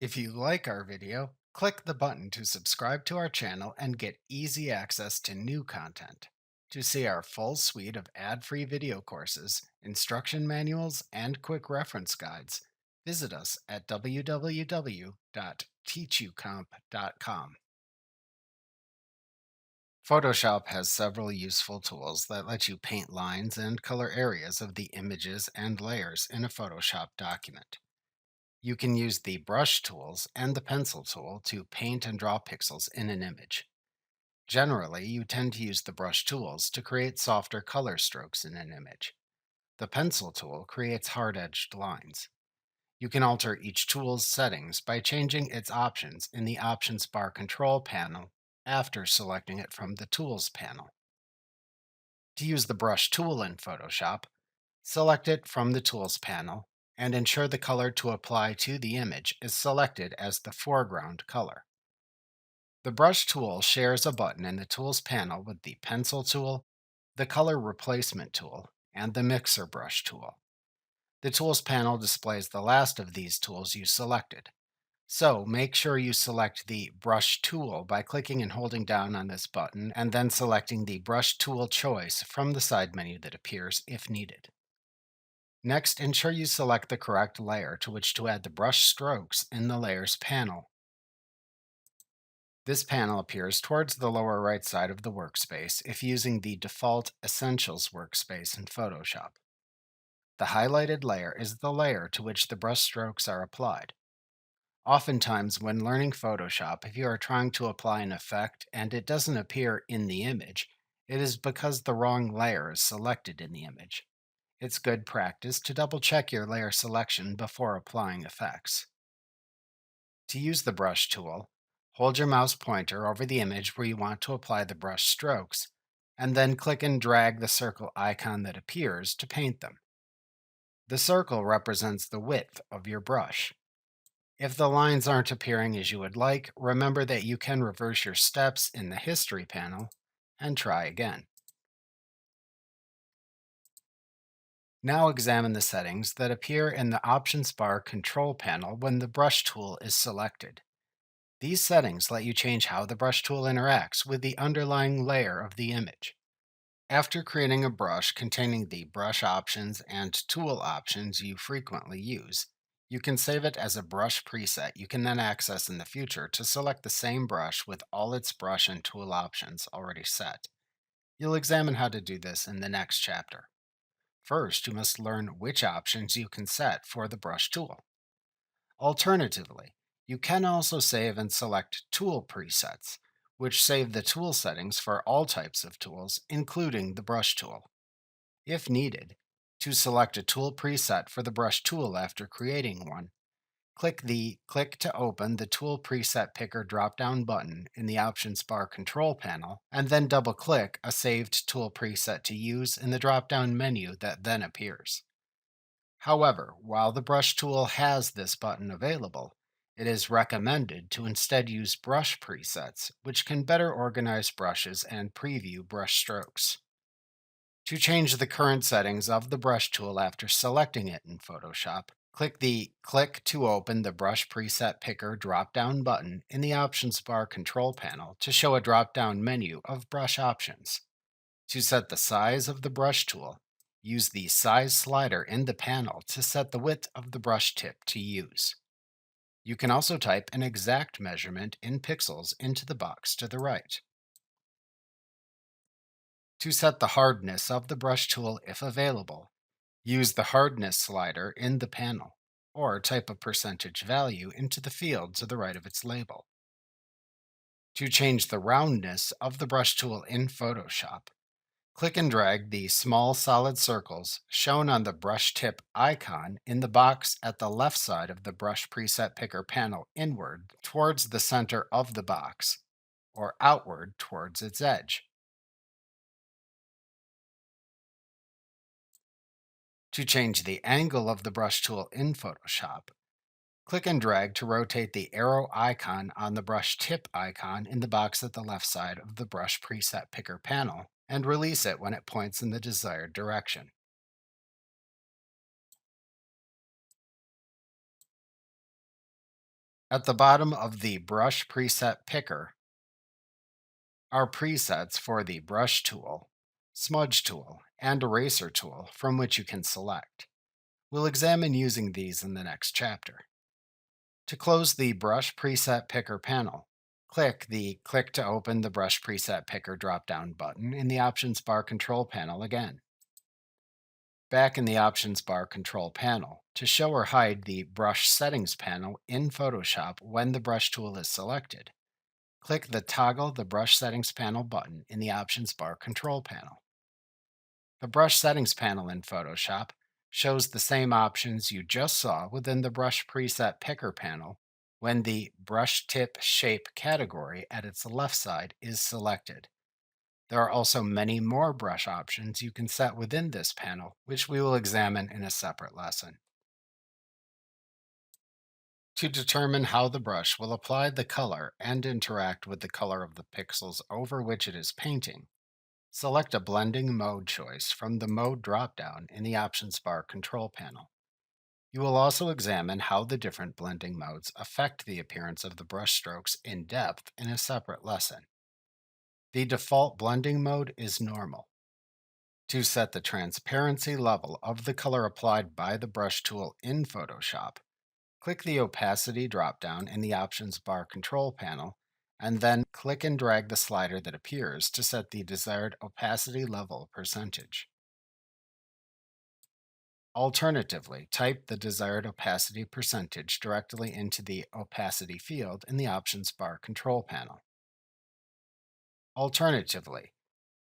If you like our video, click the button to subscribe to our channel and get easy access to new content. To see our full suite of ad-free video courses, instruction manuals, and quick reference guides, visit us at www.teachucomp.com. Photoshop has several useful tools that let you paint lines and color areas of the images and layers in a Photoshop document. You can use the brush tools and the pencil tool to paint and draw pixels in an image. Generally, you tend to use the brush tools to create softer color strokes in an image. The pencil tool creates hard-edged lines. You can alter each tool's settings by changing its options in the Options Bar control panel after selecting it from the Tools panel. To use the brush tool in Photoshop, select it from the Tools panel and ensure the color to apply to the image is selected as the foreground color. The brush tool shares a button in the Tools panel with the Pencil tool, the Color Replacement tool, and the Mixer brush tool. The Tools panel displays the last of these tools you selected. So make sure you select the Brush tool by clicking and holding down on this button and then selecting the Brush tool choice from the side menu that appears if needed. Next, ensure you select the correct layer to which to add the brush strokes in the Layers panel. This panel appears towards the lower right side of the workspace if using the default Essentials workspace in Photoshop. The highlighted layer is the layer to which the brush strokes are applied. Oftentimes, when learning Photoshop, if you are trying to apply an effect and it doesn't appear in the image, it is because the wrong layer is selected in the image. It's good practice to double check your layer selection before applying effects. To use the brush tool, hold your mouse pointer over the image where you want to apply the brush strokes, and then click and drag the circle icon that appears to paint them. The circle represents the width of your brush. If the lines aren't appearing as you would like, remember that you can reverse your steps in the History panel and try again. Now examine the settings that appear in the Options Bar control panel when the brush tool is selected. These settings let you change how the brush tool interacts with the underlying layer of the image. After creating a brush containing the brush options and tool options you frequently use, you can save it as a brush preset you can then access in the future to select the same brush with all its brush and tool options already set. You'll examine how to do this in the next chapter. First, you must learn which options you can set for the brush tool. Alternatively, you can also save and select tool presets, which save the tool settings for all types of tools, including the brush tool. If needed, to select a tool preset for the brush tool after creating one, click the Click to open the Tool Preset Picker drop-down button in the Options Bar control panel, and then double-click a saved tool preset to use in the drop-down menu that then appears. However, while the brush tool has this button available, it is recommended to instead use brush presets, which can better organize brushes and preview brush strokes. To change the current settings of the brush tool after selecting it in Photoshop, click the Click to open the Brush Preset Picker drop-down button in the Options Bar control panel to show a drop-down menu of brush options. To set the size of the brush tool, use the Size slider in the panel to set the width of the brush tip to use. You can also type an exact measurement in pixels into the box to the right. To set the hardness of the brush tool if available, use the Hardness slider in the panel, or type a percentage value into the field to the right of its label. To change the roundness of the brush tool in Photoshop, click and drag the small solid circles shown on the brush tip icon in the box at the left side of the Brush Preset Picker panel inward towards the center of the box, or outward towards its edge. To change the angle of the brush tool in Photoshop, click and drag to rotate the arrow icon on the brush tip icon in the box at the left side of the Brush Preset Picker panel and release it when it points in the desired direction. At the bottom of the Brush Preset Picker are presets for the Brush Tool, Smudge Tool, and Eraser Tool from which you can select. We'll examine using these in the next chapter. To close the Brush Preset Picker panel, click the Click to open the Brush Preset Picker drop-down button in the Options Bar control panel again. Back in the Options Bar control panel, to show or hide the Brush Settings panel in Photoshop when the brush tool is selected, click the Toggle the Brush Settings panel button in the Options Bar control panel. The Brush Settings panel in Photoshop shows the same options you just saw within the Brush Preset Picker panel when the Brush Tip Shape category at its left side is selected. There are also many more brush options you can set within this panel, which we will examine in a separate lesson. To determine how the brush will apply the color and interact with the color of the pixels over which it is painting, select a blending mode choice from the Mode dropdown in the Options Bar control panel. You will also examine how the different blending modes affect the appearance of the brush strokes in depth in a separate lesson. The default blending mode is normal. To set the transparency level of the color applied by the brush tool in Photoshop, click the Opacity dropdown in the Options Bar control panel, and then click and drag the slider that appears to set the desired opacity level percentage. Alternatively, type the desired opacity percentage directly into the Opacity field in the Options Bar control panel. Alternatively,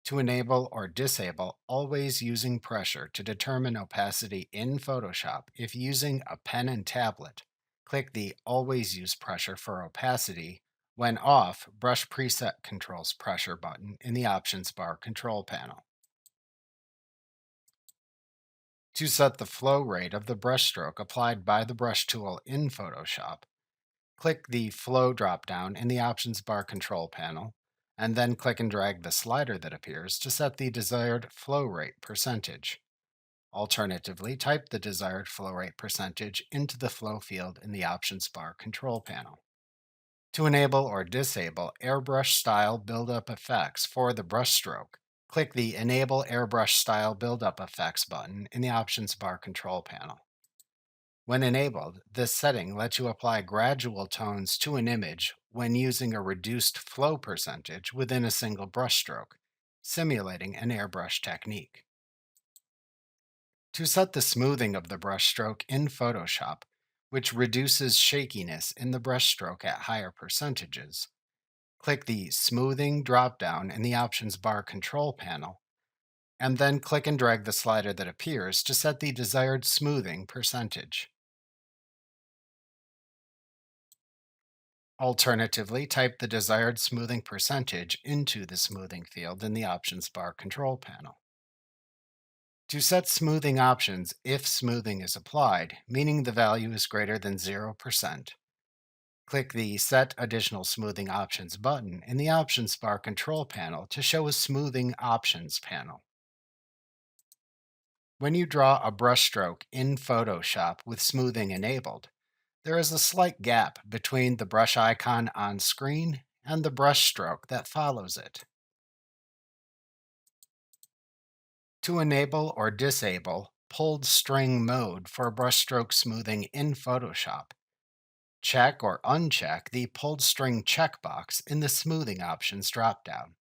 to enable or disable always using pressure to determine opacity in Photoshop if using a pen and tablet, click the Always Use Pressure for Opacity when off Brush Preset Controls Pressure button in the Options Bar control panel. To set the flow rate of the brushstroke applied by the brush tool in Photoshop, click the Flow dropdown in the Options Bar control panel, and then click and drag the slider that appears to set the desired flow rate percentage. Alternatively, type the desired flow rate percentage into the Flow field in the Options Bar control panel. To enable or disable airbrush style buildup effects for the brushstroke, click the Enable Airbrush Style Buildup Effects button in the Options Bar control panel. When enabled, this setting lets you apply gradual tones to an image when using a reduced flow percentage within a single brushstroke, simulating an airbrush technique. To set the smoothing of the brushstroke in Photoshop, which reduces shakiness in the brushstroke at higher percentages, click the Smoothing dropdown in the Options Bar control panel, and then click and drag the slider that appears to set the desired smoothing percentage. Alternatively, type the desired smoothing percentage into the Smoothing field in the Options Bar control panel. To set smoothing options if smoothing is applied, meaning the value is greater than 0%, click the Set Additional Smoothing Options button in the Options Bar control panel to show a Smoothing Options panel. When you draw a brushstroke in Photoshop with smoothing enabled, there is a slight gap between the brush icon on screen and the brushstroke that follows it. To enable or disable pulled string mode for brushstroke smoothing in Photoshop, check or uncheck the pulled string checkbox in the Smoothing Options dropdown.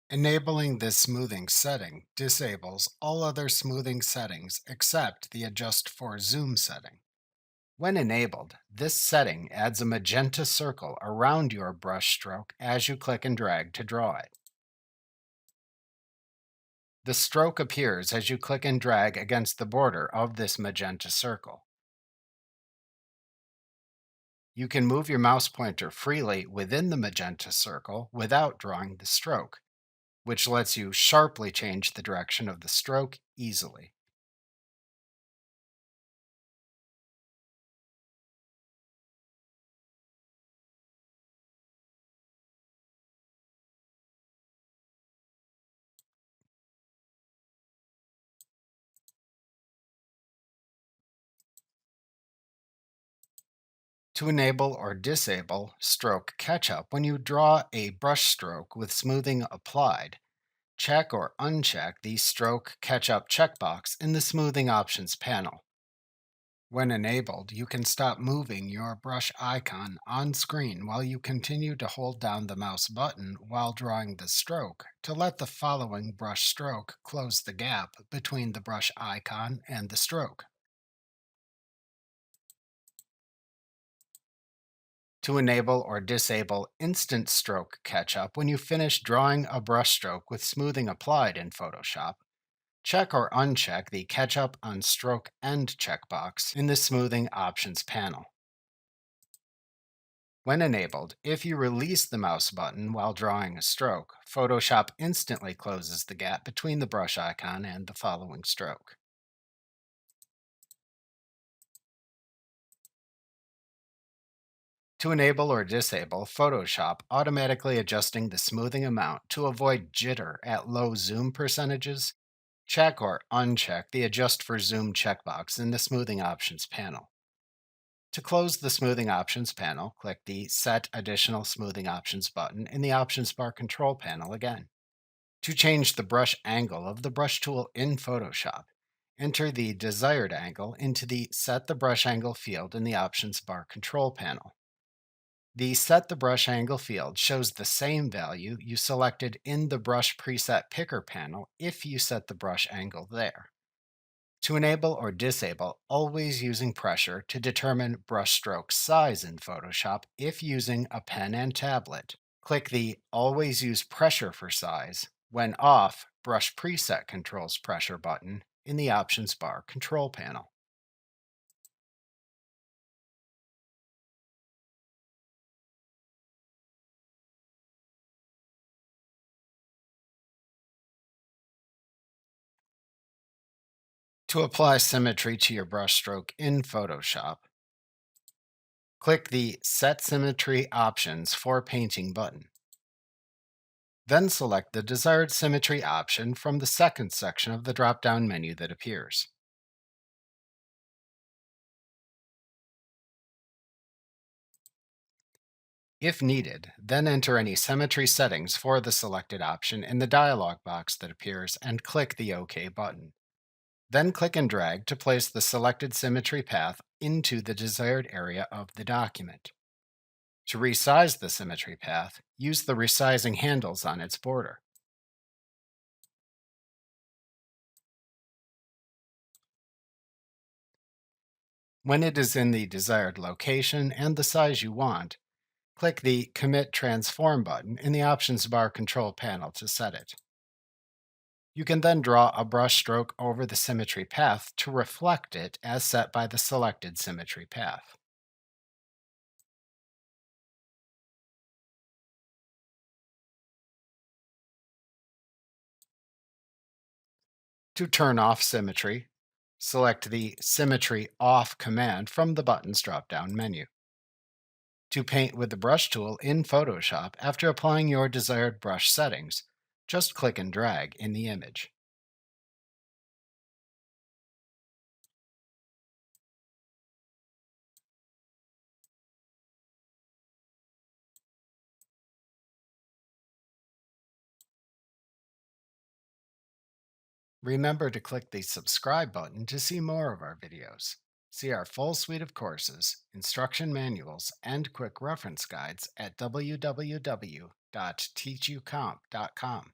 Enabling this smoothing setting disables all other smoothing settings except the Adjust for Zoom setting. When enabled, this setting adds a magenta circle around your brush stroke as you click and drag to draw it. The stroke appears as you click and drag against the border of this magenta circle. You can move your mouse pointer freely within the magenta circle without drawing the stroke, which lets you sharply change the direction of the stroke easily. To enable or disable stroke catch-up when you draw a brush stroke with smoothing applied, check or uncheck the Stroke Catch-up checkbox in the Smoothing Options panel. When enabled, you can stop moving your brush icon on screen while you continue to hold down the mouse button while drawing the stroke to let the following brush stroke close the gap between the brush icon and the stroke. To enable or disable Instant Stroke Catch-up when you finish drawing a brushstroke with smoothing applied in Photoshop, check or uncheck the Catch-up on Stroke End checkbox in the Smoothing Options panel. When enabled, if you release the mouse button while drawing a stroke, Photoshop instantly closes the gap between the brush icon and the following stroke. To enable or disable Photoshop automatically adjusting the smoothing amount to avoid jitter at low zoom percentages, check or uncheck the Adjust for Zoom checkbox in the Smoothing Options panel. To close the Smoothing Options panel, click the Set Additional Smoothing Options button in the Options bar control panel again. To change the brush angle of the brush tool in Photoshop, enter the desired angle into the Set the Brush Angle field in the Options bar control panel. The Set the Brush Angle field shows the same value you selected in the Brush Preset Picker panel if you set the brush angle there. To enable or disable always using pressure to determine brushstroke size in Photoshop if using a pen and tablet, click the Always Use Pressure for Size. When off, Brush Preset Controls Pressure button in the Options bar control panel. To apply symmetry to your brushstroke in Photoshop, click the Set Symmetry Options for Painting button. Then select the desired symmetry option from the second section of the drop-down menu that appears. If needed, then enter any symmetry settings for the selected option in the dialog box that appears and click the OK button. Then click and drag to place the selected symmetry path into the desired area of the document. To resize the symmetry path, use the resizing handles on its border. When it is in the desired location and the size you want, click the Commit Transform button in the Options bar control panel to set it. You can then draw a brush stroke over the symmetry path to reflect it as set by the selected symmetry path. To turn off symmetry, select the Symmetry Off command from the Buttons drop-down menu. To paint with the brush tool in Photoshop after applying your desired brush settings, just click and drag in the image. Remember to click the subscribe button to see more of our videos. See our full suite of courses, instruction manuals, and quick reference guides at www.teachucomp.com.